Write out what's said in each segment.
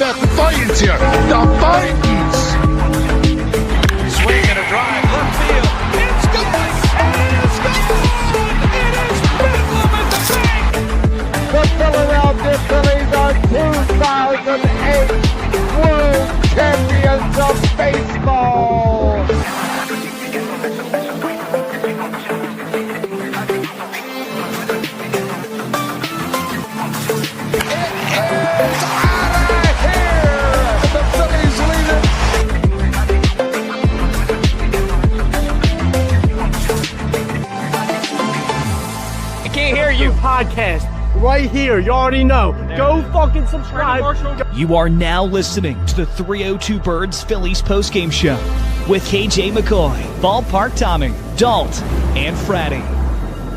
about the Titans here. The Titans. Swing and a drive, left field. It's going, and it is gone. It is bedlam at the bank. The Philadelphia Phillies are 2008 World Champions of Baseball. Podcast right here. You already know. Go fucking subscribe. You are now listening to the 302 Birds Phillies Postgame Show with KJ McCoy, Ballpark Tommy, Dalt, and Fratty.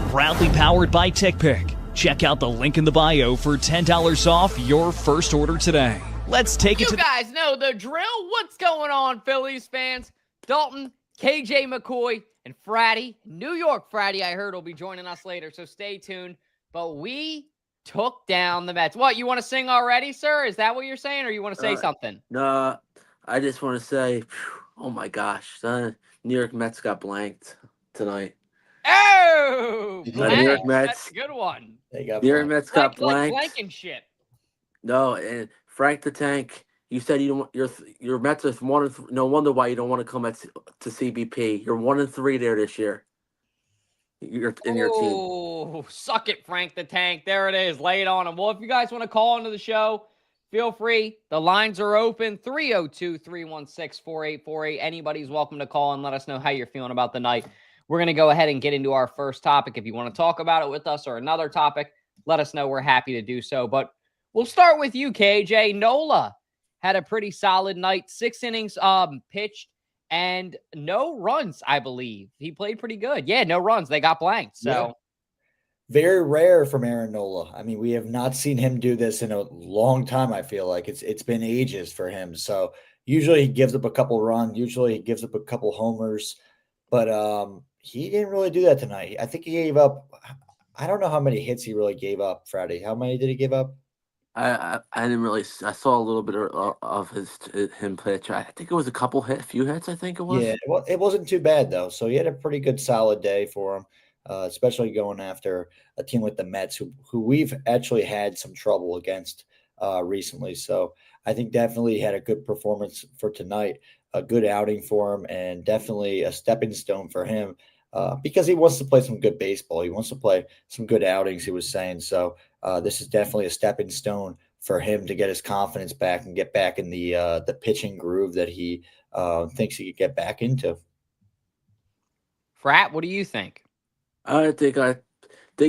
Proudly powered by TickPick. Check out the link in the bio for $10 off your first order today. Let's take it to... You guys know the drill. What's going on, Phillies fans? Dalton, KJ McCoy, and Fratty. New York Fratty, I heard, will be joining us later, so stay tuned. But we took down the Mets. What, you want to sing already, sir? Is that what you're saying, or you want to say something? No, I just want to say, oh my gosh, the New York Mets got blanked tonight. Oh! The New York Mets. That's a good one. New York Mets got blanked. Like Blankenship. No, and Frank the Tank, you said you don't. Your Mets are no wonder why you don't want to come to CBP. You're 1-3 there this year. You're in your team. Oh, suck it, Frank the Tank. There it is. Lay it on him. Well, if you guys want to call into the show, feel free. The lines are open. 302-316-4848. Anybody's welcome to call and let us know how you're feeling about the night. We're going to go ahead and get into our first topic. If you want to talk about it with us or another topic, let us know. We're happy to do so. But we'll start with you, KJ. Nola had a pretty solid night. 6 innings pitched. And no runs, I believe. He played pretty good. Yeah, no runs. They got blanked. So yeah. Very rare from Aaron Nola. I mean, we have not seen him do this in a long time, I feel like. It's been ages for him. So usually he gives up a couple runs. Usually he gives up a couple homers. But he didn't really do that tonight. I think he gave up – I don't know how many hits he really gave up, Fratty. How many did he give up? I didn't really. I saw a little bit of him pitch. I think it was a few hits. I think it was. Yeah, well, it wasn't too bad though. So he had a pretty good, solid day for him, especially going after a team like the Mets, who we've actually had some trouble against recently. So I think definitely had a good performance for tonight, a good outing for him, and definitely a stepping stone for him because he wants to play some good baseball. He wants to play some good outings. He was saying so. This is definitely a stepping stone for him to get his confidence back and get back in the pitching groove that he thinks he could get back into. Frat, what do you think? I think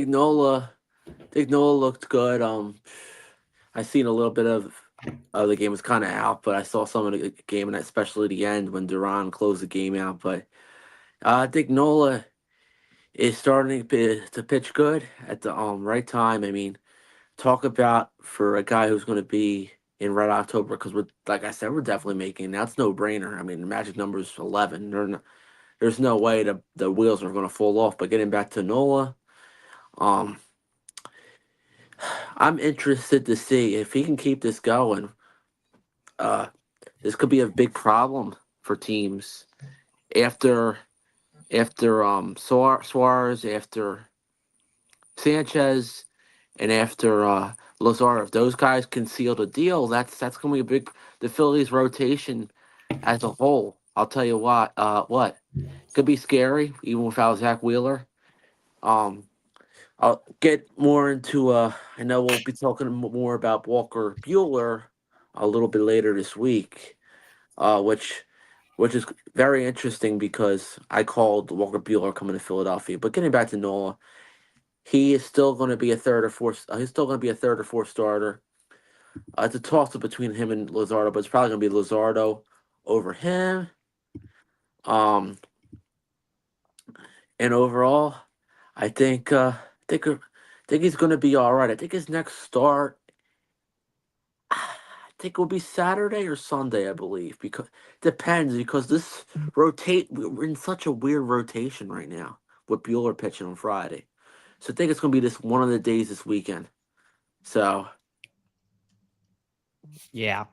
Nola looked good. I seen a little bit of the game was kind of out, but I saw some of the game, and especially the end when Duran closed the game out. But I think Nola is starting to pitch good at the right time. I mean, talk about for a guy who's going to be in Red October, because like I said, we're definitely making that's no brainer. I mean, the magic number is 11. There's no way the wheels are going to fall off. But getting back to Nola, I'm interested to see if he can keep this going. This could be a big problem for teams after Suarez, after Sanchez, and after Lazar. If those guys can seal the deal, that's going to be the Phillies rotation as a whole. I'll tell you what, could be scary even without Zach Wheeler. I'll get more into. I know we'll be talking more about Walker Buehler a little bit later this week, which is very interesting because I called Walker Buehler coming to Philadelphia. But getting back to Nola, he is still going to be a third or fourth. He's still going to be a third or fourth starter. It's a toss-up between him and Luzardo, but it's probably going to be Luzardo over him. And overall, I think he's going to be all right. I think his next start, it will be Saturday or Sunday, I believe. Because depends, because we're in such a weird rotation right now with Buehler pitching on Friday. So I think it's going to be this one of the days this weekend. So yeah,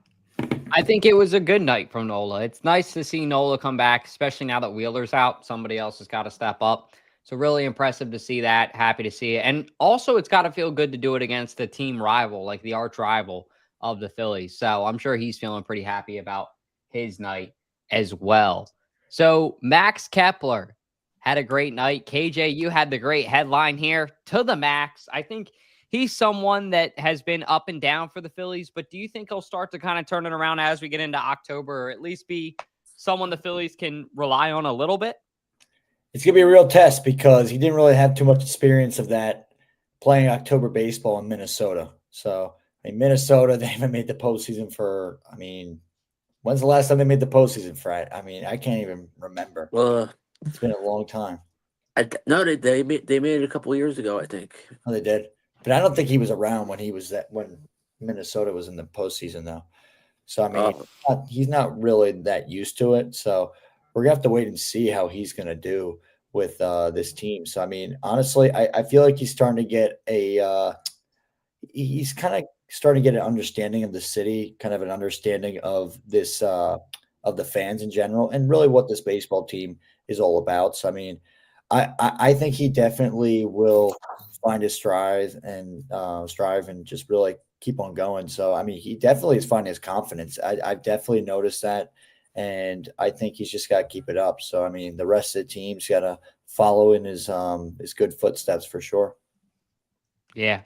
I think it was a good night from Nola. It's nice to see Nola come back, especially now that Wheeler's out. Somebody else has got to step up. So really impressive to see that. Happy to see it. And also it's got to feel good to do it against the team rival, like the arch rival of the Phillies. So I'm sure he's feeling pretty happy about his night as well. So Max Kepler had a great night. KJ, you had the great headline here, to the max. I think he's someone that has been up and down for the Phillies, but do you think he'll start to kind of turn it around as we get into October, or at least be someone the Phillies can rely on a little bit? It's going to be a real test because he didn't really have too much experience of that playing October baseball in Minnesota. So, Minnesota, they haven't made the postseason for, when's the last time they made the postseason, Frat? I can't even remember. Well, it's been a long time. No, they made it a couple of years ago, I think. Oh, they did? But I don't think he was around when Minnesota was in the postseason, though. So, he's not really that used to it. So, we're going to have to wait and see how he's going to do with this team. So, honestly, I feel like he's starting to get he's kind of starting to get an understanding of the city, kind of an understanding of this, of the fans in general, and really what this baseball team is all about. So, I think he definitely will find his strive and just really keep on going. So, he definitely is finding his confidence. I've definitely noticed that. And I think he's just got to keep it up. So, the rest of the team's got to follow in his good footsteps for sure. Yeah.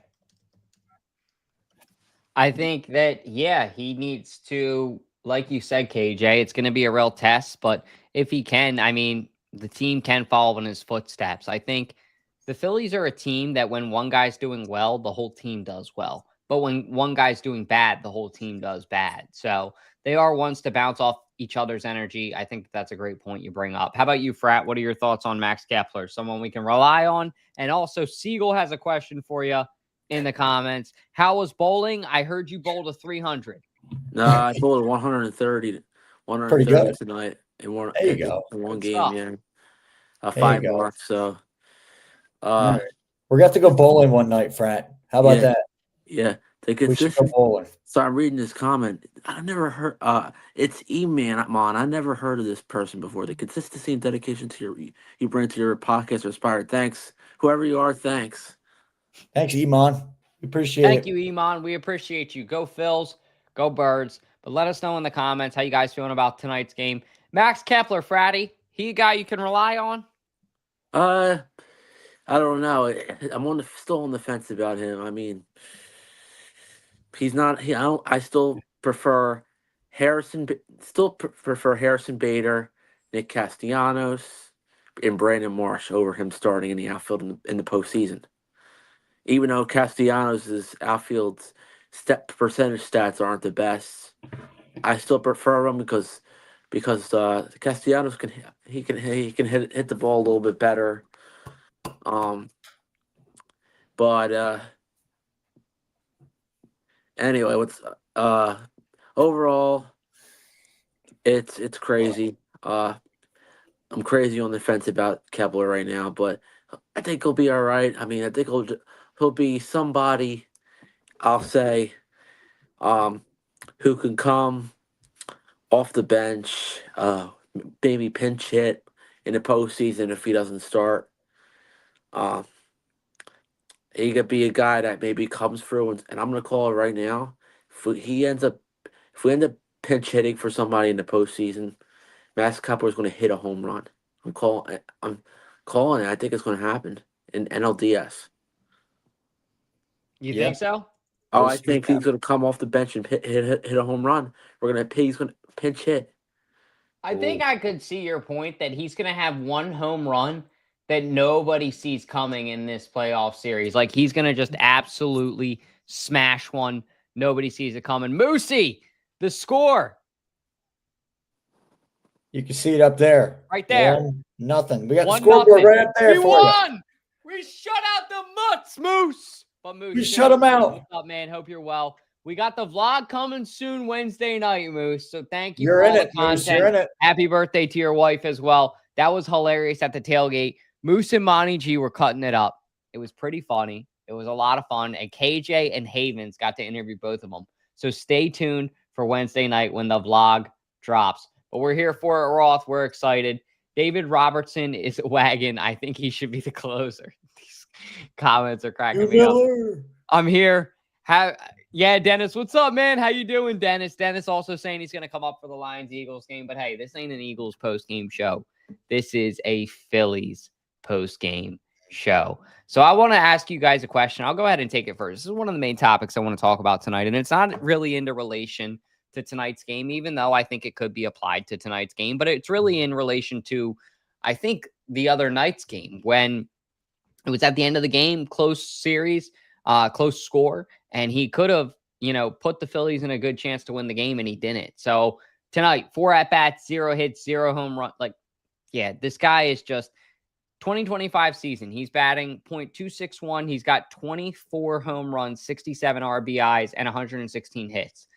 I think that, he needs to, like you said, KJ, it's going to be a real test, but if he can, the team can follow in his footsteps. I think the Phillies are a team that when one guy's doing well, the whole team does well. But when one guy's doing bad, the whole team does bad. So they are ones to bounce off each other's energy. I think that's a great point you bring up. How about you, Frat? What are your thoughts on Max Kepler? Someone we can rely on? And also, Siegel has a question for you in the comments. How was bowling? I heard you bowled a 300. No, I bowled 130 Pretty good tonight in one game. Stuff. Yeah. 5 marks. So we're gonna have to go bowling one night, Frat. How about that? Yeah. We should go bowling. So I'm reading this comment. I never heard it's E-Man Mon. I never heard of this person before. The consistency and dedication to you bring to your podcast are inspired. Thanks. Whoever you are, thanks. Thanks, Iman. We appreciate it. Thank you, Iman. We appreciate you. Go Phils, go Birds. But let us know in the comments how you guys feeling about tonight's game. Max Kepler, Fratty, he a guy you can rely on? I don't know. I'm still on the fence about him. He's not. I still prefer Harrison. Still prefer Harrison Bader, Nick Castellanos, and Brandon Marsh over him starting in the outfield in the postseason. Even though Castellanos' outfield percentage stats aren't the best, I still prefer him because Castellanos can hit the ball a little bit better. But anyway, what's overall, it's crazy. I'm crazy on the fence about Kepler right now, but I think he'll be all right. I think he'll be somebody, I'll say, who can come off the bench, maybe pinch hit in the postseason if he doesn't start. He could be a guy that maybe comes through, and I'm going to call it right now. If we end up pinch hitting for somebody in the postseason, Max Kepler is going to hit a home run. I'm calling it. I think it's going to happen in NLDS. You think so? Oh, I think he's going to come off the bench and hit a home run. He's going to pinch hit. I think I could see your point that he's going to have one home run that nobody sees coming in this playoff series. Like, he's going to just absolutely smash one. Nobody sees it coming. Moosey, the score. You can see it up there. Right there. 1-0. We got the scoreboard right up there we for won! you. We shut out the Mutts, Moose. But Moose, we shut them out. What's up, man? Hope you're well. We got the vlog coming soon Wednesday night, Moose. So thank you for all the content. Moose. You're in it. Happy birthday to your wife as well. That was hilarious at the tailgate. Moose and Monty G were cutting it up. It was pretty funny. It was a lot of fun. And KJ and Havens got to interview both of them. So stay tuned for Wednesday night when the vlog drops. But we're here for it, Roth. We're excited. David Robertson is a wagon. I think he should be the closer. These comments are cracking me up. I'm here. Yeah, Dennis, what's up, man? How you doing, Dennis? Dennis also saying he's going to come up for the Lions-Eagles game. But, hey, this ain't an Eagles post-game show. This is a Phillies post-game show. So I want to ask you guys a question. I'll go ahead and take it first. This is one of the main topics I want to talk about tonight, and it's not really into relation to tonight's game, even though I think it could be applied to tonight's game, but it's really in relation to, I think, the other night's game when it was at the end of the game, close series, close score, and he could have, put the Phillies in a good chance to win the game, and he didn't. So tonight, 4 at-bats, 0 hits, 0 home run. This guy is just 2025 season. He's batting .261. He's got 24 home runs, 67 RBIs, and 116 hits.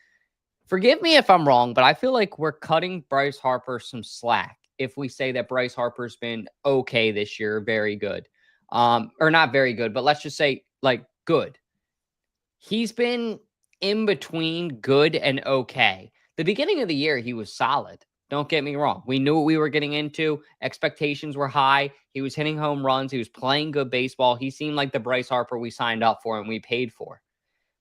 Forgive me if I'm wrong, but I feel like we're cutting Bryce Harper some slack if we say that Bryce Harper's been okay this year, very good. Or not very good, but let's just say good. He's been in between good and okay. The beginning of the year, he was solid. Don't get me wrong. We knew what we were getting into. Expectations were high. He was hitting home runs. He was playing good baseball. He seemed like the Bryce Harper we signed up for and we paid for.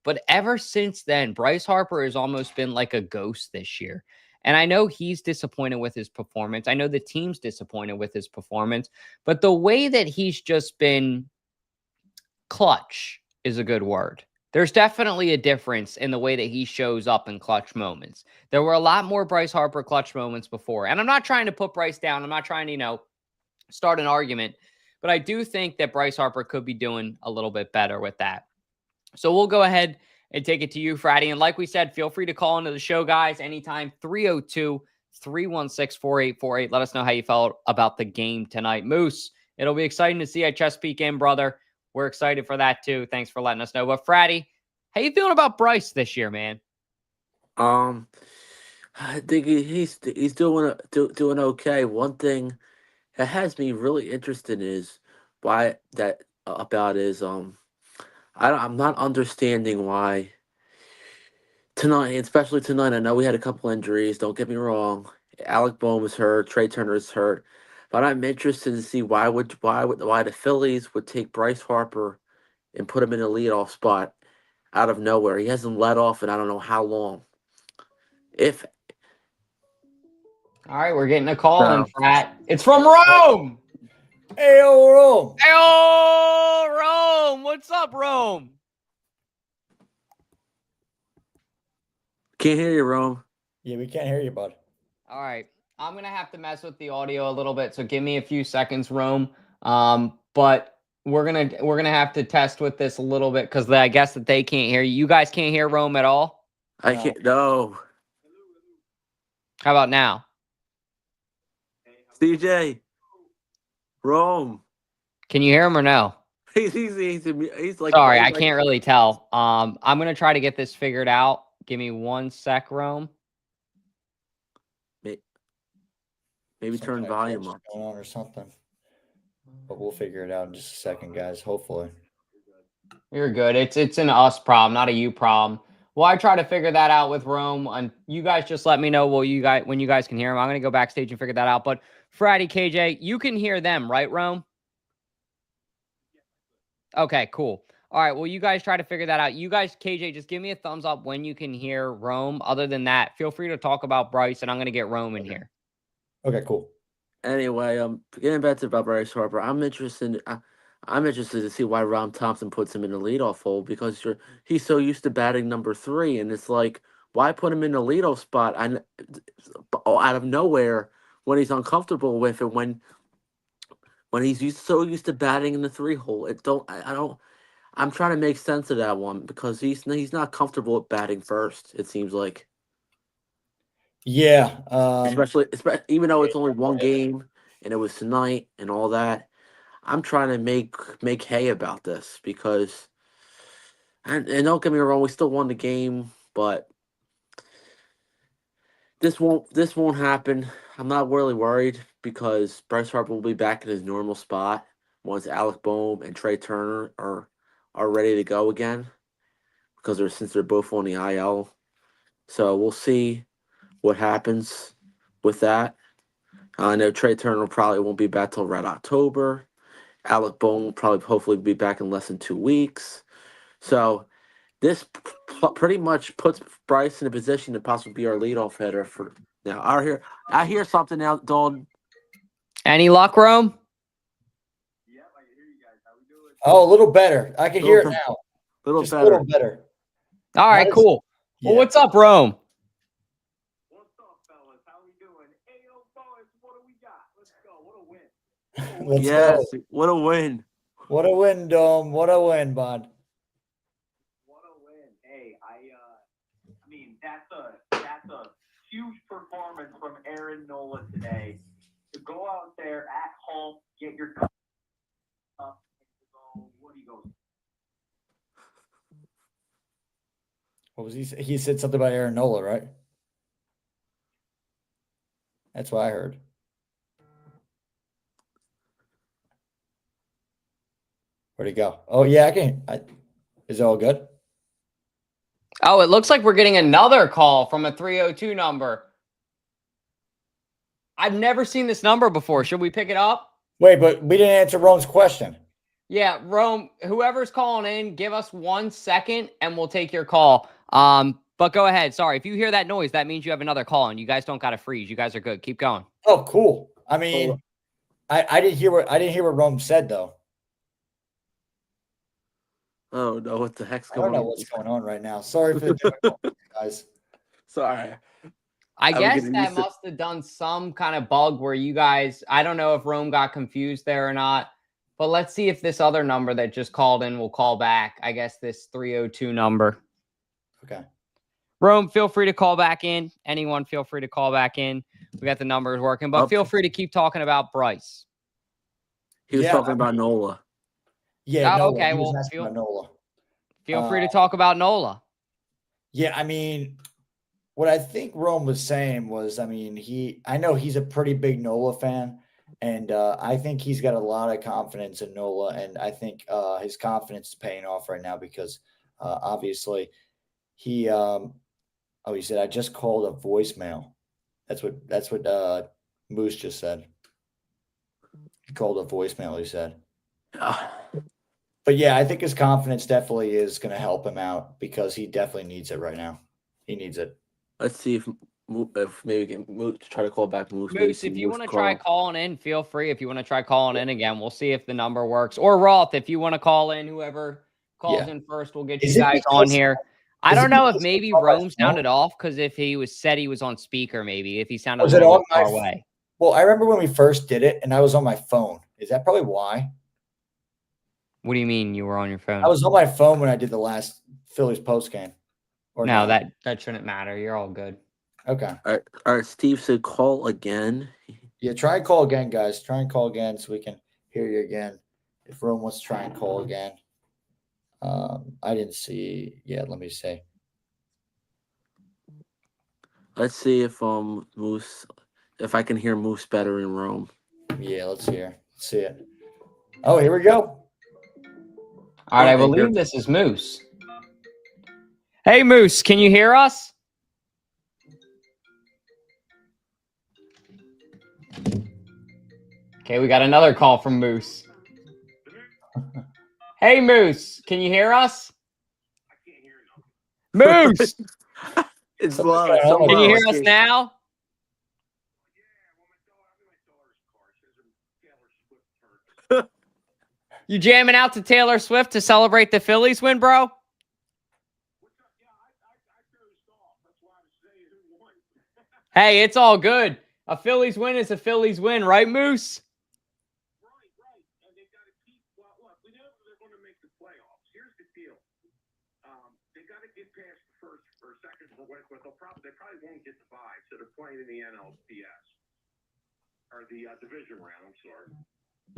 But ever since then, Bryce Harper has almost been like a ghost this year. And I know he's disappointed with his performance. I know the team's disappointed with his performance. But the way that he's just been clutch is a good word. There's definitely a difference in the way that he shows up in clutch moments. There were a lot more Bryce Harper clutch moments before. And I'm not trying to put Bryce down. I'm not trying to, start an argument. But I do think that Bryce Harper could be doing a little bit better with that. So we'll go ahead and take it to you, Fratty. And like we said, feel free to call into the show, guys, anytime. 302-316-4848. Let us know how you felt about the game tonight. Moose, it'll be exciting to see you at Chesapeake Inn, brother. We're excited for that, too. Thanks for letting us know. But, Fratty, how you feeling about Bryce this year, man? I think he's doing okay. One thing that has me really interested is I'm not understanding why tonight, especially tonight. I know we had a couple injuries. Don't get me wrong. Alec Bohm is hurt. Trey Turner is hurt. But I'm interested to see why the Phillies would take Bryce Harper and put him in a leadoff spot out of nowhere. He hasn't led off in I don't know how long. All right, we're getting a call in, Frat. It's from Rome. Hey, Rome. Hey, Rome. What's up, Rome? Can't hear you, Rome. Yeah, we can't hear you, bud. All right. I'm going to have to mess with the audio a little bit, so give me a few seconds, Rome. But we're gonna have to test with this a little bit because I guess that they can't hear you. You guys can't hear Rome at all? I can't. No. How about now? CJ. Rome. Can you hear him or no? He's like. Sorry, I can't really tell. I'm going to try to get this figured out. Give me 1 sec, Rome. Maybe turn volume up. Going on or something. But we'll figure it out in just a second, guys. Hopefully. You're good. It's an us problem, not a you problem. Well, I try to figure that out with Rome, and you guys just let me know when you guys can hear him. I'm going to go backstage and figure that out. But Fratty, KJ, you can hear them, right, Rome? Okay, cool. All right, well, you guys try to figure that out. You guys, KJ, just give me a thumbs up when you can hear Rome. Other than that, feel free to talk about Bryce, and I'm going to get Rome in here. Okay, cool. Anyway, getting back to about Bryce Harper, I'm interested to see why Ron Thompson puts him in the leadoff hole because he's so used to batting number 3, and it's like, why put him in the leadoff spot out of nowhere when he's uncomfortable with it when he's so used to batting in the 3 hole? I'm trying to make sense of that one because he's not comfortable with batting first. It seems like. Yeah, especially even though it's only one game and it was tonight and all that, I'm trying to make hay about this because, and don't get me wrong, we still won the game, but this won't happen. I'm not really worried because Bryce Harper will be back in his normal spot once Alec Bohm and Trey Turner are ready to go again because since they're both on the IL. So we'll see what happens with that. I know Trey Turner probably won't be back till around October. Alec Bohm will probably hopefully be back in less than 2 weeks. So this pretty much puts Bryce in a position to possibly be our leadoff hitter for now. I hear something now, Dalton. Any luck, Rome? Oh, a little better. I can hear it now. A little Just better. a little better. All right, cool. Yeah. Well, what's up, Rome? What's up, fellas? How we doing? Hey, yo, boys, what do we got? Let's go. What a win. Let's Yes, go. what a win. What a win, Dome. What a win, Bud. What a win. Hey, I mean, that's a huge performance from Aaron Nola today. To go out there at home, get your cup up, and go, what do you go? What was he say? He said something about Aaron Nola, right? That's what I heard. Where'd he go? Oh, yeah, is it all good? Oh, it looks like we're getting another call from a 302 number. I've never seen this number before. Should we pick it up? Wait, but we didn't answer Rome's question. Yeah, Rome, whoever's calling in, give us 1 second and we'll take your call. But go ahead. Sorry, if you hear that noise, that means you have another call and you guys don't got to freeze. You guys are good. Keep going. Oh, cool. I mean, I didn't hear what Rome said though. Oh no, what the heck's I going don't know on? what's going on right now. Sorry for the difficulties, guys. Sorry. I I'm guess getting that used to- must have done some kind of bug where you guys, I don't know if Rome got confused there or not, but let's see if this other number that just called in will call back. I guess this 302 number. Okay. Rome, feel free to call back in. Anyone, feel free to call back in. We got the numbers working, but feel free to keep talking about Bryce. He was talking about Nola. Yeah. Oh, Nola. okay, He was well, asking about Nola. Feel free to talk about Nola. Yeah, I mean, what I think Rome was saying was, I mean, I know he's a pretty big Nola fan, and I think he's got a lot of confidence in Nola, and I think his confidence is paying off right now because obviously he said, I just called a voicemail. That's what Moose just said. He called a voicemail, he said. But yeah, I think his confidence definitely is going to help him out because he definitely needs it right now. He needs it. Let's see if maybe we can try to call back Moose. Moose, if you want to try calling in, feel free. If you want to try calling in again, we'll see if the number works. Or Roth, if you want to call in, whoever calls in first, we'll get you guys on here. I don't know if maybe Rome sounded off because if he said he was on speaker, maybe if he sounded a little far away. Well, I remember when we first did it and I was on my phone. Is that probably why? What do you mean you were on your phone? I was on my phone when I did the last Phillies postgame. No, that shouldn't matter. You're all good. Okay. All right. Steve said call again. Yeah, try and call again, guys. Try and call again so we can hear you again. If Rome wants to try and call again. I didn't see. Yeah, let me see. Let's see if Moose, if I can hear Moose better in Rome. Yeah, let's see it. Oh, here we go. All right, I believe this is Moose. Hey, Moose, can you hear us? Okay, we got another call from Moose. Hey, Moose, can you hear us? I can't hear nothing. Moose, It's low. can you hear us now? You jamming out to Taylor Swift to celebrate the Phillies win, bro? Hey, it's all good. A Phillies win is a Phillies win, right, Moose? Right. And they got to keep. Well, look, we know they're going to make the playoffs. Here's the deal. They got to get past the first or second for what they probably won't get the bye, so they're playing in the NLCS or the division round. I'm sorry.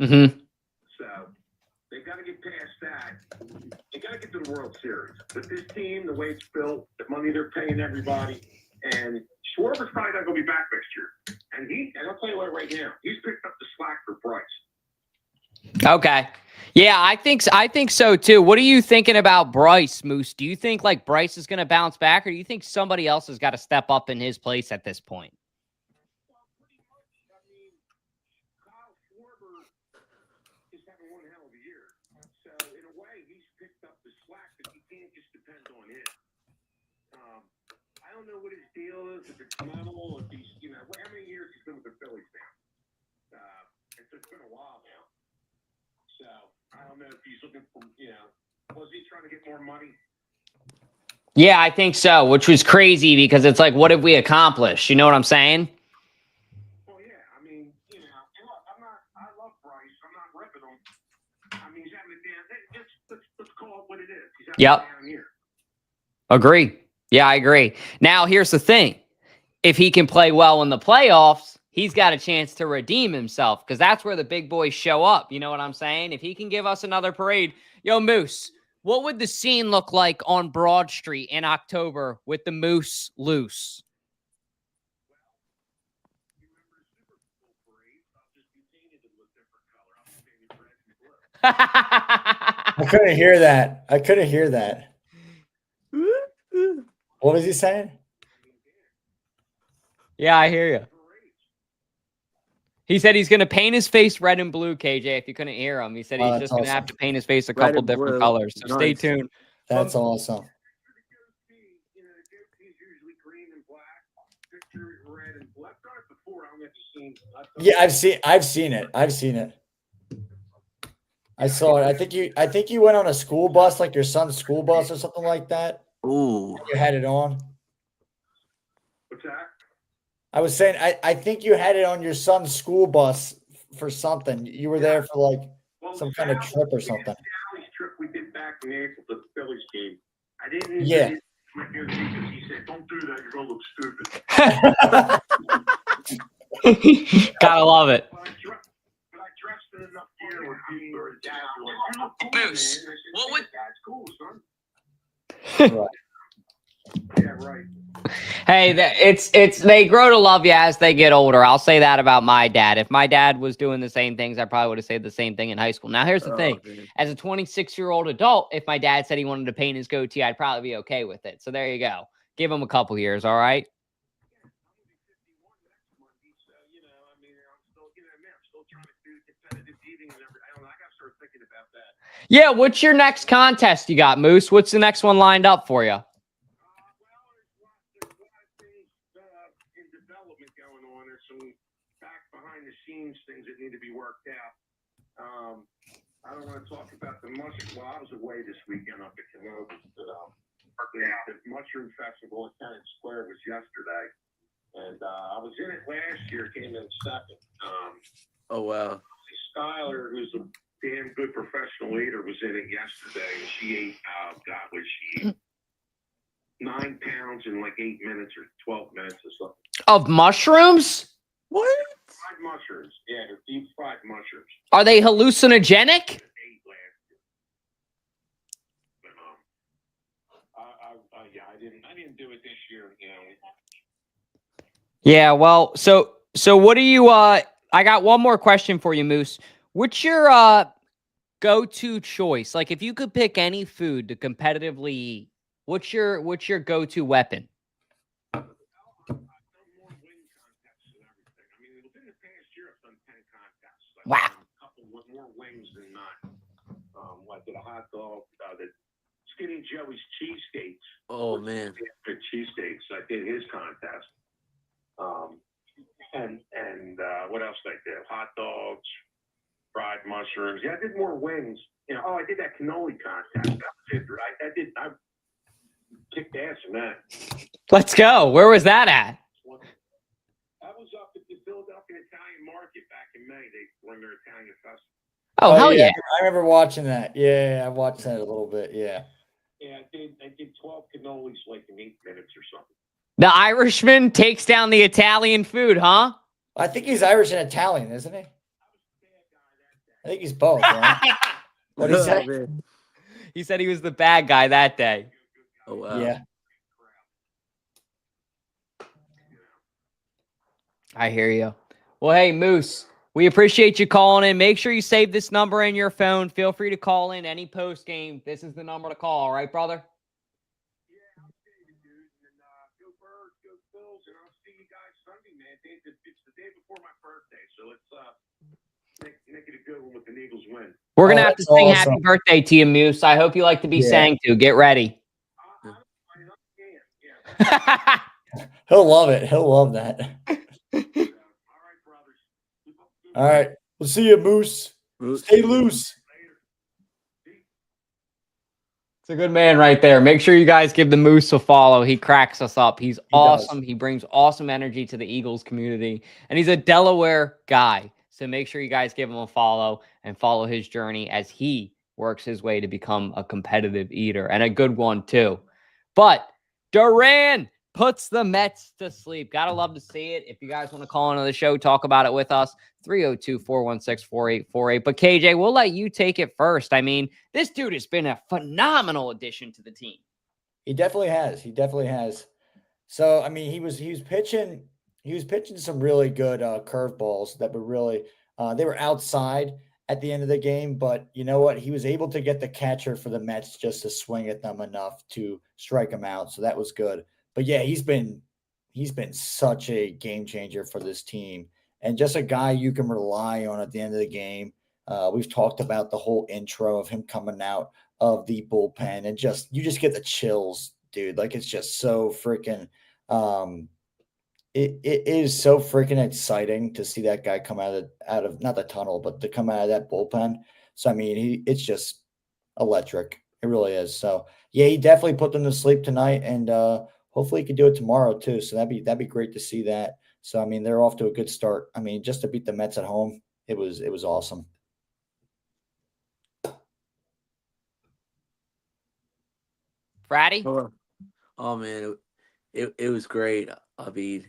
Mm-hmm. So they got to get past that. They got to get to the World Series. But this team, the way it's built, the money they're paying everybody, and Schwarber's probably not going to be back next year. And I'll tell you what right now, he's picked up the slack for Bryce. Okay. Yeah, I think so too. What are you thinking about Bryce, Moose? Do you think like Bryce is going to bounce back, or do you think somebody else has got to step up in his place at this point? Kyle Schwarber is having one hell of a year. So in a way, he's picked up the slack, but you can't just depend on him. I don't know what his deal is, if it's mental, if he's, how many years he's been with the Phillies now? It's been a while now. So I don't know if he's looking for, was he trying to get more money? Yeah, I think so, which was crazy because it's like, what have we accomplished? You know what I'm saying? Well, yeah. I mean, and look, I love Bryce. I'm not ripping him. I mean, he's having a damn, let's call it what it is. He's having a down year. Agree. Yeah, I agree. Now, here's the thing. If he can play well in the playoffs, he's got a chance to redeem himself because that's where the big boys show up. You know what I'm saying? If he can give us another parade. Yo, Moose, what would the scene look like on Broad Street in October with the Moose loose? I couldn't hear that. What was he saying? Yeah, I hear you. He said he's going to paint his face red and blue, KJ, if you couldn't hear him. He said he's just going to have to paint his face a couple different colors. So stay tuned. That's awesome. Yeah, I've seen it. I saw it. I think you went on a school bus, like your son's school bus or something like that. Ooh. You had it on. What's that? I was saying, I think you had it on your son's school bus for something. You were there for like some kind of trip or something. The Phillies trip we did back in April, the Phillies game. I didn't. Yeah. Because he said, "Don't do that. You're gonna look stupid." Gotta love it. But I dressed in enough gear with me or dad. You look cool, Moose, man. what would- That's cool, son. Right. Yeah, right. Hey, it's they grow to love you as they get older. I'll say that about my dad. If my dad was doing the same things, I probably would have said the same thing in high school. Now, here's the thing. Man. As a 26-year-old adult, if my dad said he wanted to paint his goatee, I'd probably be okay with it. So there you go. Give him a couple years, all right? Yeah, what's your next contest you got, Moose? What's the next one lined up for you? In development going on. There's some back behind the scenes things that need to be worked out. I don't want to talk about the mushroom. Well, I was away this weekend up at Canova. The Mushroom Festival at Kennett Square was yesterday. And I was in it last year, came in second. Oh, wow. Skylar, who's a damn good professional eater, was in it yesterday. And she ate, God, was she ate 9 pounds in like 8 minutes or 12 minutes or something. Of mushrooms? What? Fried mushrooms. Yeah, they're deep fried mushrooms. Are they hallucinogenic? Ate last year. But, yeah, I didn't do it this year, Yeah, well, so what do you I got one more question for you, Moose. What's your go-to choice? Like if you could pick any food to competitively eat, what's your go-to weapon? I've done more wing contests and everything. I mean, within the past year, I've done 10 contests. I've Wow. done a couple with more wings than not. I did a hot dog, the Skinny Joey's cheesesteaks. Oh, man. The cheesesteaks. I did his contest. And what else did I do? Hot dogs, fried mushrooms. Yeah, I did more wings. I did that cannoli contest. I kicked ass in that. Let's go. Where was that at? I was up at the Philadelphia Italian Market back in May. They run their Italian festival. Oh, hell yeah. I remember watching that. Yeah, I watched that a little bit. Yeah. Yeah, I did 12 cannolis like in 8 minutes or something. The Irishman takes down the Italian food, huh? I think he's Irish and Italian, isn't he? I think he's both, right? What did he say? Man. He said he was the bad guy that day. Oh, wow. Yeah. I hear you. Well, hey, Moose, We appreciate you calling in. Make sure you save this number in your phone. Feel free to call in any post game. This is the number to call. All right, brother? Yeah, I'll see you, dude. And go Birds, go Phils, and I'll see you guys Sunday, man. It's the day before my birthday, so let's make it a good one with the Eagles win. We're going to have to that's sing awesome. happy birthday to you, Moose. I hope you like to be sang to. Get ready. Yeah. He'll love it. He'll love that. All right, brothers. All right. We'll see you, Moose. Stay loose. It's a good man right there. Make sure you guys give the Moose a follow. He cracks us up. He's awesome. does. He brings awesome energy to the Eagles community, and he's a Delaware guy. So make sure you guys give him a follow and follow his journey as he works his way to become a competitive eater, and a good one too. But Duran puts the Mets to sleep. Gotta love to see it. If you guys want to call into the show, talk about it with us, 302-416-4848. But KJ, we'll let you take it first. I mean, this dude has been a phenomenal addition to the team. He definitely has. He definitely has. So, I mean, he was pitching some really good curveballs that were really they were outside at the end of the game, but you know what? He was able to get the catcher for the Mets just to swing at them enough to strike him out. So that was good. But yeah, he's been such a game changer for this team, and just a guy you can rely on at the end of the game. We've talked about the whole intro of him coming out of the bullpen, and you just get the chills, dude. Like, it's just so freaking it is so freaking exciting to see that guy come out of not the tunnel, but to come out of that bullpen. So I mean, it's just electric. It really is. So yeah, he definitely put them to sleep tonight, and hopefully he can do it tomorrow too. So that'd be great to see that. So I mean, they're off to a good start. I mean, just to beat the Mets at home, it was awesome. Fratty? Oh man, it was great. I mean,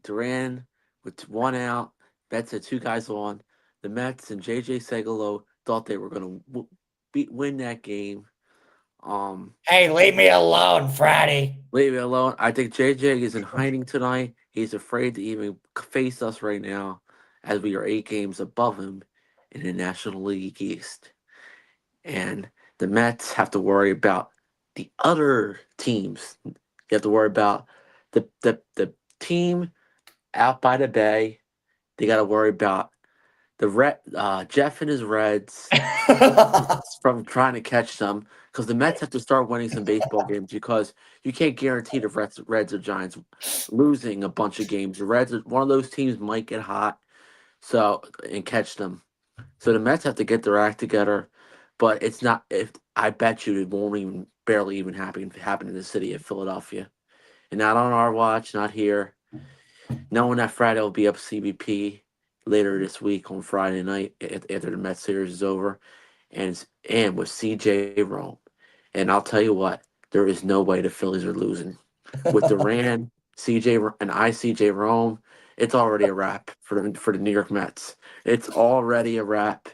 Duran with one out, Mets had two guys on. The Mets and JJ Segalo thought they were going to win that game. Hey, leave me alone, Fratty. Leave it alone. I think JJ is in hiding tonight. He's afraid to even face us right now, as we are 8 games above him in the National League East. And the Mets have to worry about the other teams. You have to worry about the team out by the bay. They got to worry about Jeff and his Reds from trying to catch them, because the Mets have to start winning some baseball games, because you can't guarantee the Reds or Giants losing a bunch of games. The Reds, one of those teams might get hot, and catch them. So the Mets have to get their act together, but it's not. If I bet you it won't barely even happen in the city of Philadelphia, and not on our watch, not here. Knowing that Friday will be up CBP later this week on Friday night after the Mets series is over, and with CJ Rome. And I'll tell you what, there is no way the Phillies are losing. With Duran, CJ, and CJ Rome, it's already a wrap for the New York Mets. It's already a wrap.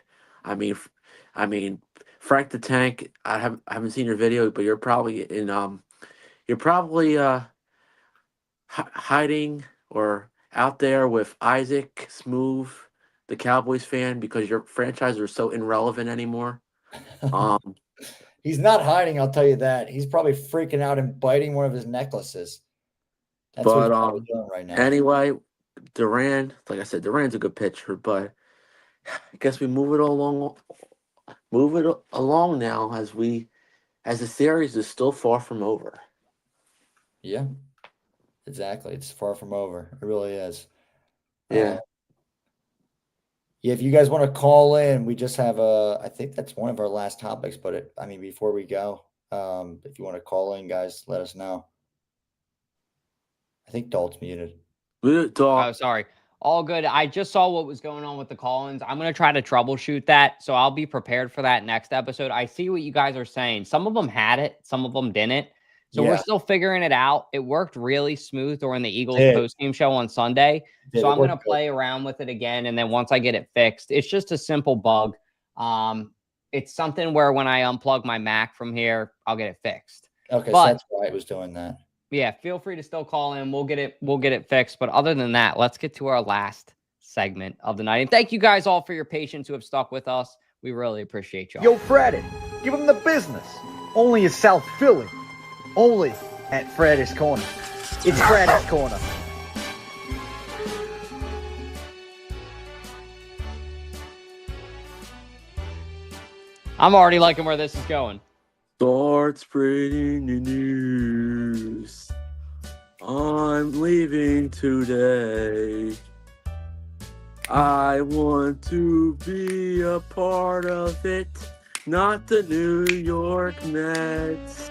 I mean, Frank the Tank. I haven't seen your video, but you're probably hiding or out there with Isaac Smooth, the Cowboys fan, because your franchises are so irrelevant anymore. He's not hiding, I'll tell you that. He's probably freaking out and biting one of his necklaces. That's what he's probably doing right now. Anyway, Duran, like I said, Duran's a good pitcher, but I guess we move it along now as the series is still far from over. Yeah, exactly. It's far from over. It really is. Yeah. Yeah, if you guys want to call in, we just have I think that's one of our last topics, but before we go, if you want to call in, guys, let us know. I think Dalt's muted. Oh, sorry. All good. I just saw what was going on with the call-ins. I'm going to try to troubleshoot that, so I'll be prepared for that next episode. I see what you guys are saying. Some of them had it, some of them didn't. So we're still figuring it out. It worked really smooth during the Eagles postgame show on Sunday. So I'm going to play around with it again. And then once I get it fixed, it's just a simple bug. It's something where when I unplug my Mac from here, I'll get it fixed. Okay, so that's why it was doing that. Yeah, feel free to still call in. We'll get it fixed. But other than that, let's get to our last segment of the night. And thank you guys all for your patience who have stuck with us. We really appreciate y'all. Yo, Fratty, give him the business. Only in South Philly. Only at Fratty's Corner. It's Fratty's Corner. I'm already liking where this is going. Start spreading the news. I'm leaving today. I want to be a part of it, not the New York Mets.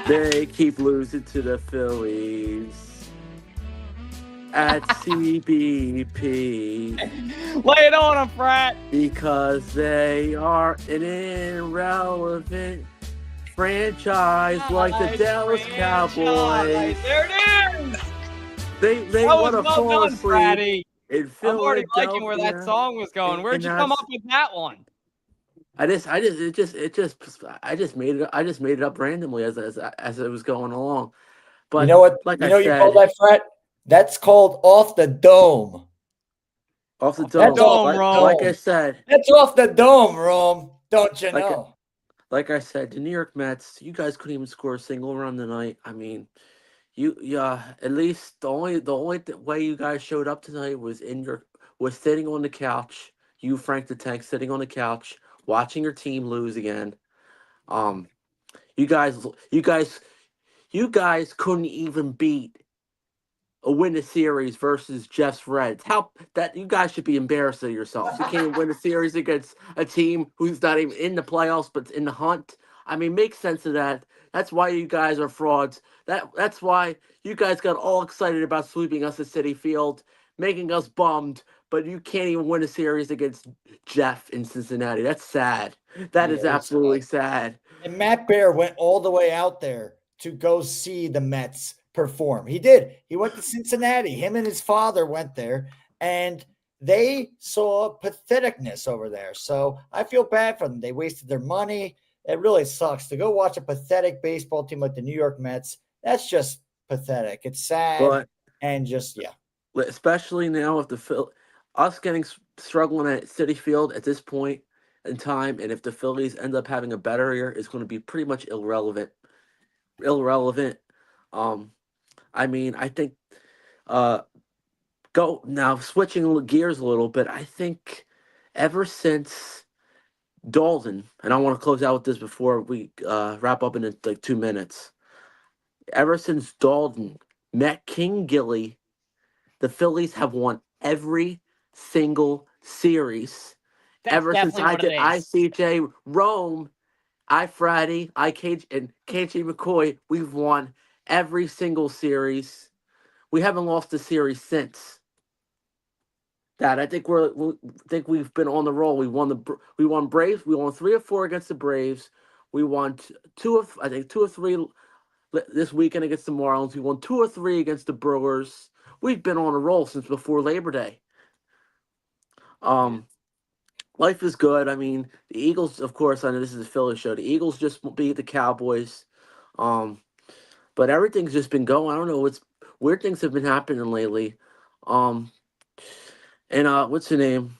They keep losing to the Phillies at CBP Lay it on them, Frat. because they are an irrelevant franchise like the Dallas Cowboys. There it is. They That want was to well fall done, asleep Fratty. in I'm already liking where that Philadelphia. song was going. Where'd you come up with that one? I just made it up randomly as it was going along. But You know what? like you I know you said, call that, Frat? That's called off the dome. off the That's dome. off Dome, the Rome. Like dome. I said, That's off the dome, Rome. Don't you Like- know? like I said, the New York Mets, you guys couldn't even score a single run tonight. I mean, at least the only way you guys showed up tonight was sitting on the couch. You, Frank the Tank, sitting on the couch watching your team lose again. You guys couldn't even beat win a series versus Jeff's Reds. You guys should be embarrassed of yourselves. You can't win a series against a team who's not even in the playoffs but in the hunt. I mean, make sense of that. That's why you guys are frauds. That's why you guys got all excited about sweeping us at Citi Field, making us bummed, but you can't even win a series against Jeff in Cincinnati. That's sad. That is Yeah, it's absolutely sad. And Matt Bear went all the way out there to go see the Mets perform. He did. He went to Cincinnati. Him and his father went there, and they saw patheticness over there. So I feel bad for them. They wasted their money. It really sucks to go watch a pathetic baseball team like the New York Mets. That's just pathetic. It's sad But and just, yeah. especially now with us struggling at Citi Field at this point in time, and if the Phillies end up having a better year, it's going to be pretty much irrelevant. I mean, I think go now switching gears a little bit. I think ever since Dalton, and I want to close out with this before we wrap up in like 2 minutes. Ever since Dalton met King Gilly, the Phillies have won every single series. That's Ever since definitely I what it did is. ICJ Rome, Fratty, and KJ McCoy, we've won every single series. We haven't lost a series since that. I think we've been on the roll. We won Braves. We won 3 or 4 against the Braves. We won 2 or 3 this weekend against the Marlins. We won 2 or 3 against the Brewers. We've been on a roll since before Labor Day. Life is good. I mean, the Eagles, of course, I know this is a Phillies show. The Eagles just beat the Cowboys. But everything's just been going. I don't know, weird things have been happening lately. And what's her name?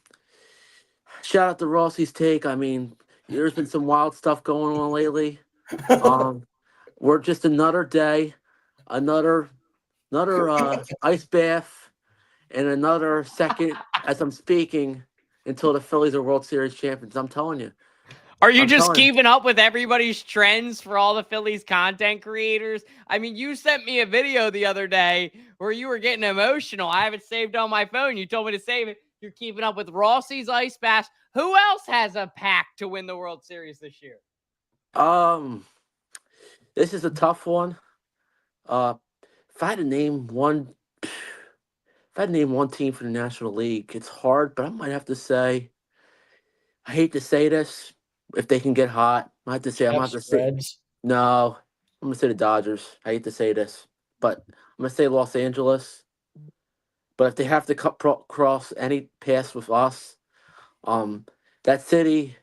Shout out to Rossi's take. I mean, there's been some wild stuff going on lately. We're just another day, another ice bath, and another second as I'm speaking until the Phillies are World Series champions. I'm telling you. Are you just keeping up with everybody's trends for all the Phillies content creators? I mean, you sent me a video the other day where you were getting emotional. I have it saved on my phone. You told me to save it. You're keeping up with Rossi's ice bath. Who else has a pack to win the World Series this year? This is a tough one. If I had to name one team for the National League, it's hard, but I might have to say, I hate to say this, if they can get hot, I have to say, Reds. no, I'm gonna say the Dodgers. I hate to say this, but I'm gonna say Los Angeles. But if they have to cross any pass with us, that city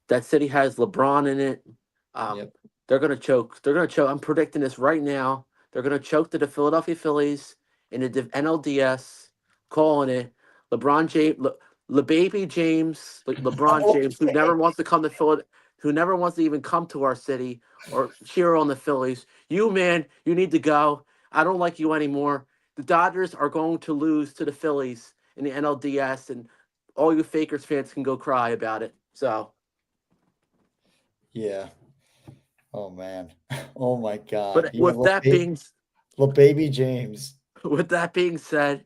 has LeBron in it. Yep. They're going to choke. They're going to choke. I'm predicting this right now. They're going to choke to the Philadelphia Phillies in the NLDS, calling it LeBron James, LeBaby James, LeBron James, who never wants to come to Philadelphia, who never wants to even come to our city or cheer on the Phillies. You, man, you need to go. I don't like you anymore. The Dodgers are going to lose to the Phillies in the NLDS, and all you Fakers fans can go cry about it. So, Yeah. Oh man. Oh my God. but with that being little baby James. with that being said,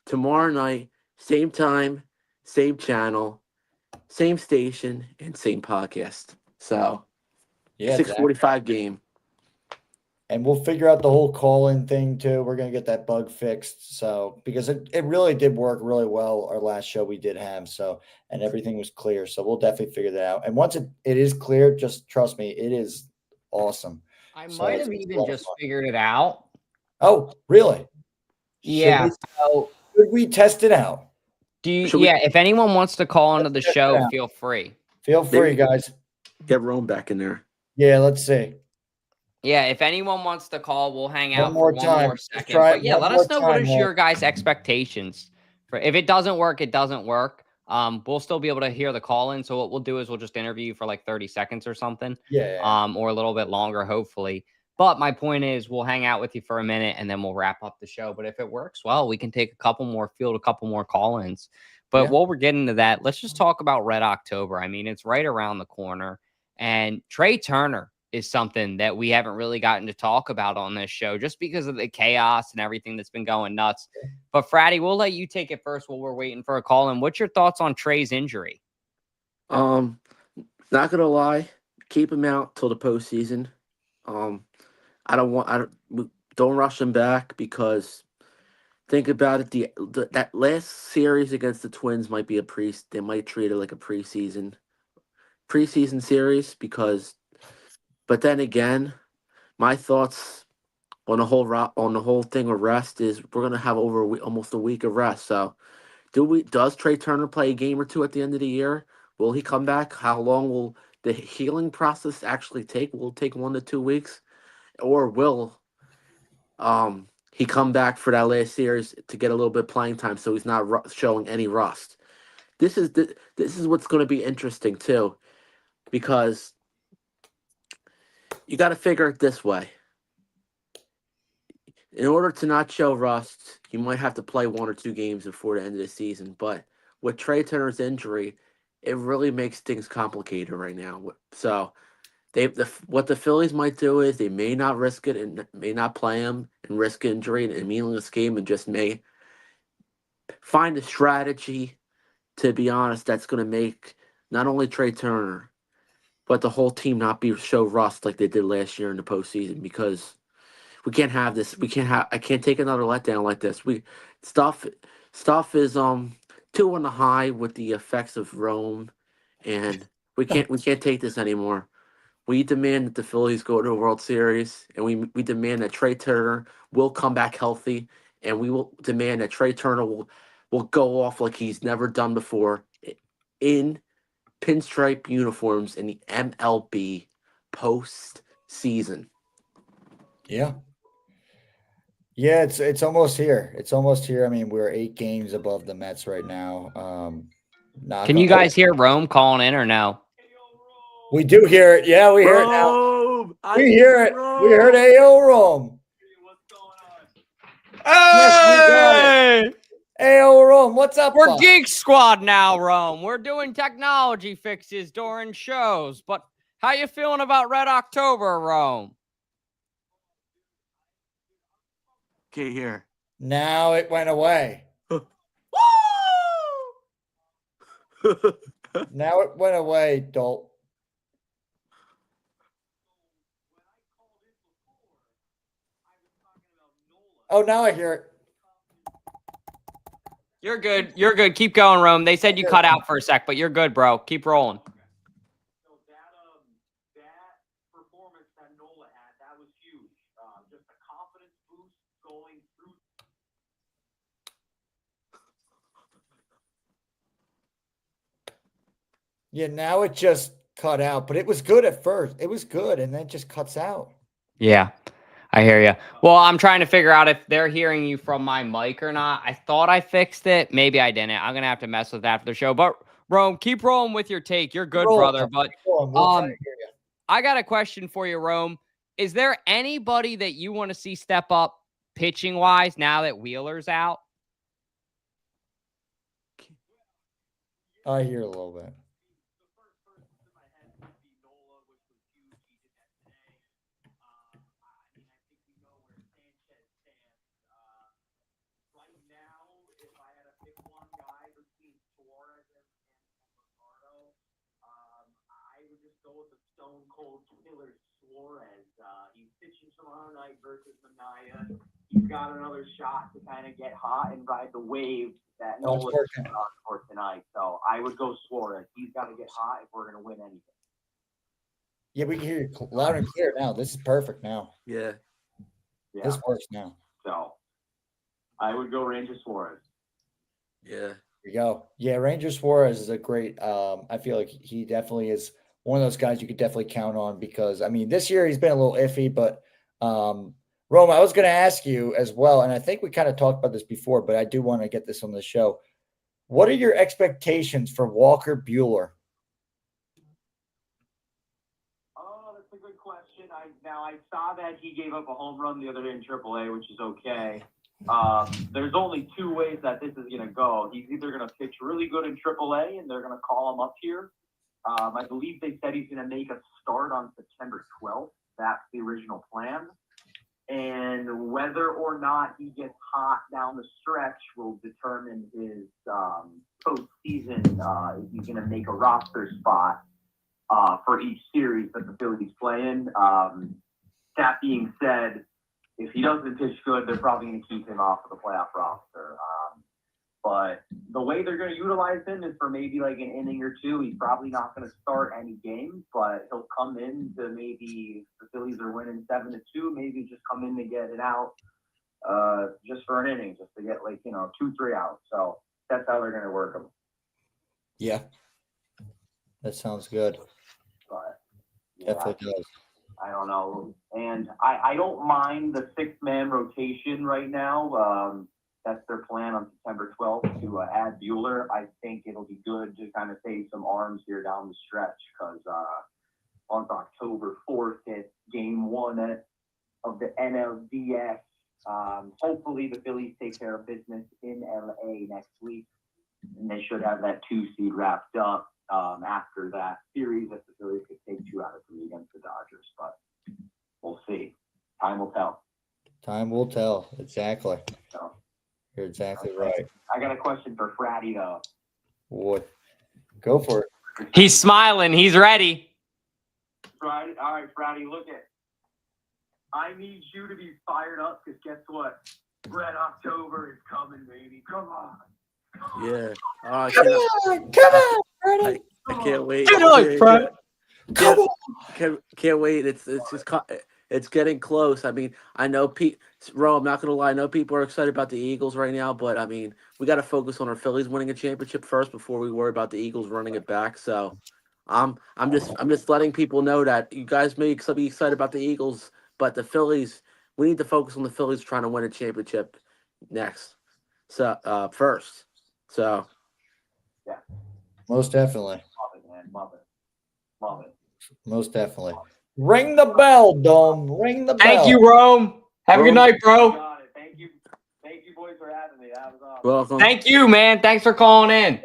tomorrow night, same time, same channel, same station, and same podcast. So, Yeah, 6:45 game. And we'll figure out the whole call-in thing too. We're gonna get that bug fixed. So because it really did work really well our last show we did have. So and everything was clear. So we'll definitely figure that out. And once it is clear, just trust me, it is awesome. I So might it's have a even lot of just fun. figured it out. Oh, really? Yeah. So Should we test it out? if anyone wants to call into the test it show, out. feel free. Feel free, guys. Get Rome back in there. Yeah, let's see. Yeah, if anyone wants to call, we'll hang One out more for one time. more Let's second. try it But yeah, one let more us know what time, is Walt. your guys' expectations. For if it doesn't work, it doesn't work. We'll still be able to hear the call in. So what we'll do is we'll just interview you for like 30 seconds or something. Yeah. Or a little bit longer, hopefully. But my point is we'll hang out with you for a minute and then we'll wrap up the show. But if it works well, we can take a couple more call-ins. But Yeah. while we're getting to that, let's just talk about Red October. I mean, it's right around the corner. And Trey Turner is something that we haven't really gotten to talk about on this show just because of the chaos and everything that's been going nuts. But Fratty, we'll let you take it first while we're waiting for a call. And what's your thoughts on Trey's injury? Not gonna lie, keep him out till the postseason. Don't rush him back because think about it. That last series against the Twins might be they might treat it like a preseason series but then again, my thoughts on the whole thing with rest is we're gonna have almost a week of rest. So, does Trey Turner play a game or two at the end of the year? Will he come back? How long will the healing process actually take? Will it take 1 to 2 weeks, or will he come back for that last series to get a little bit playing time so he's not showing any rust? This is what's going to be interesting too, because you got to figure it this way. In order to not show rust, you might have to play 1 or 2 games before the end of the season. But with Trey Turner's injury, it really makes things complicated right now. So what the Phillies might do is they may not risk it and may not play him and risk injury in a meaningless game and just may find a strategy, to be honest, that's going to make not only Trey Turner, but the whole team not show rust like they did last year in the postseason because we can't have this. I can't take another letdown like this. Stuff is too on the high with the effects of Rome, and we can't take this anymore. We demand that the Phillies go to a World Series, and we demand that Trey Turner will come back healthy, and we will demand that Trey Turner will go off like he's never done before in pinstripe uniforms in the MLB postseason. Yeah. Yeah, it's almost here. It's almost here. I mean, we're 8 games above the Mets right now. Can you guys hear Rome calling in or no? We do hear it. Yeah, we hear it now. We hear it. We heard AO Rome. Hey! AO Rome, what's up? We're Geek Squad now, Rome. We're doing technology fixes during shows. But how you feeling about Red October, Rome? Can't hear. Now it went away. Now it went away, Dolt. Oh, now I hear it. You're good. You're good. Keep going, Rome. They said you cut out for a sec, but you're good, bro. Keep rolling. So that performance that Nola had, that was huge. Just a confidence boost going through. Yeah, now it just cut out, but it was good at first. It was good, and then it just cuts out. Yeah, I hear you. Well, I'm trying to figure out if they're hearing you from my mic or not. I thought I fixed it. Maybe I didn't. I'm going to have to mess with that after the show. But, Rome, keep rolling with your take. You're good, brother. But We'll try to hear you. I got a question for you, Rome. Is there anybody that you want to see step up pitching-wise now that Wheeler's out? I hear a little bit. With the stone cold killer Suarez. He's pitching tomorrow night versus Mania. He's got another shot to kind of get hot and ride the wave that Nola is on for tonight. So I would go Suarez. He's got to get hot if we're going to win anything. Yeah, we can hear you loud and clear now. This is perfect now. Yeah. This works now. So I would go Ranger Suarez. Yeah. Here we go. Yeah, Ranger Suarez is a great I feel like he definitely is one of those guys you could definitely count on because, I mean, this year he's been a little iffy, but Rome, I was going to ask you as well, and I think we kind of talked about this before, but I do want to get this on the show. What are your expectations for Walker Buehler? Oh, that's a good question. I saw that he gave up a home run the other day in AAA, which is okay. There's only two ways that this is going to go. He's either going to pitch really good in AAA, and they're going to call him up here. I believe they said he's going to make a start on September 12th. That's the original plan. And whether or not he gets hot down the stretch will determine his postseason. If he's going to make a roster spot for each series that the Phillies play in. That being said, if he doesn't pitch good, they're probably going to keep him off of the playoff roster. But the way they're going to utilize him is for maybe like an inning or two. He's probably not going to start any games, but he'll come in to maybe the Phillies are winning 7-2, maybe just come in to get it out just for an inning, just to get 2-3 outs. So that's how they're going to work him. Yeah, that sounds good. But Definitely does. I don't know. And I don't mind the 6-man rotation right now. That's their plan on September 12th to add Buehler. I think it'll be good to kind of save some arms here down the stretch because on October 4th, it's game 1 of the NLDS. Hopefully the Phillies take care of business in LA next week, and they should have that 2 seed wrapped up after that series that the Phillies could take 2 out of 3 against the Dodgers. But we'll see. Time will tell. Time will tell. Exactly. So, you're exactly right. I got a question for Fratty, though. What? Go for it. He's smiling. He's ready. Fratty, all right, Fratty, look at. I need you to be fired up because guess what? Red October is coming, baby. Come on. Yeah. Come on, Fratty. I can't wait. Get on, Fred. Can't wait. It's getting close. I mean, I know Ro, I'm not gonna lie. I know people are excited about the Eagles right now, but I mean, we got to focus on our Phillies winning a championship first before we worry about the Eagles running it back. So, I'm just letting people know that you guys may be excited about the Eagles, but the Phillies, we need to focus on the Phillies trying to win a championship next. So first. So. Yeah. Most definitely. Love it, man. Love it. Most definitely. Ring the bell, Dome. Ring the bell. Thank you, Rome. Have a good night, bro. Got it. Thank you, boys, for having me. That was awesome. Welcome. Thank you, man. Thanks for calling in.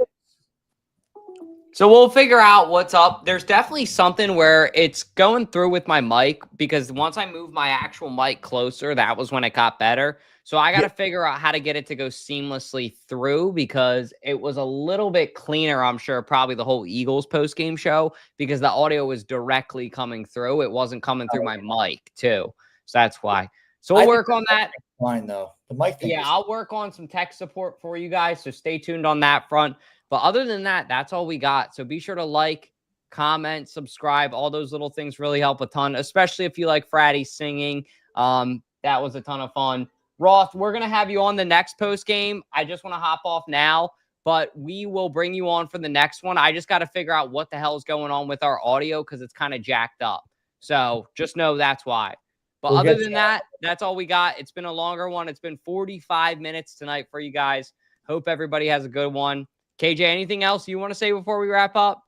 So we'll figure out what's up. There's definitely something where it's going through with my mic because once I moved my actual mic closer, that was when it got better. So I got to figure out how to get it to go seamlessly through because it was a little bit cleaner, I'm sure, probably the whole Eagles postgame show because the audio was directly coming through. It wasn't coming through my mic, too. So that's why. So we'll work on that. Fine, though. The mic thing. Yeah, I'll work on some tech support for you guys. So stay tuned on that front. But other than that, that's all we got. So be sure to like, comment, subscribe. All those little things really help a ton, especially if you like Fratty singing. That was a ton of fun. Roth, we're going to have you on the next post game. I just want to hop off now. but we will bring you on for the next one. I just got to figure out what the hell is going on with our audio because it's kind of jacked up. So just know that's why. But other than that, that's all we got. It's been a longer one. It's been 45 minutes tonight for you guys. Hope everybody has a good one. KJ, anything else you want to say before we wrap up?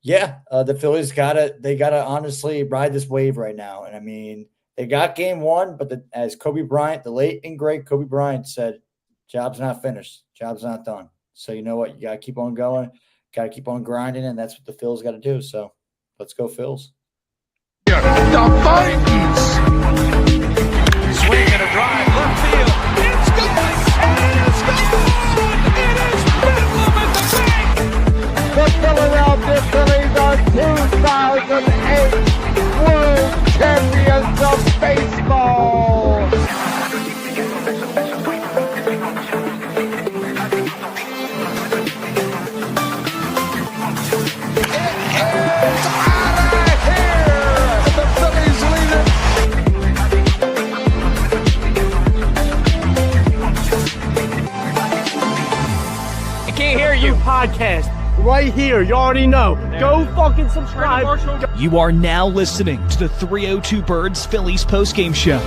Yeah, the Phillies gotta honestly ride this wave right now. And I mean, they got game one, but as Kobe Bryant, the late and great Kobe Bryant said, job's not finished. Job's not done. So you know what? You got to keep on going. Got to keep on grinding, and that's what the Phils got to do. So let's go, Phils. The Vikings. Swing and a drive, left field. It's going, and it is gone! It is Bedlam at the bank! The Philadelphia Phillies are 2008 World Champions of Baseball. Podcast right here. You already know. Go fucking subscribe. You are now listening to the 302 Birds Phillies postgame show.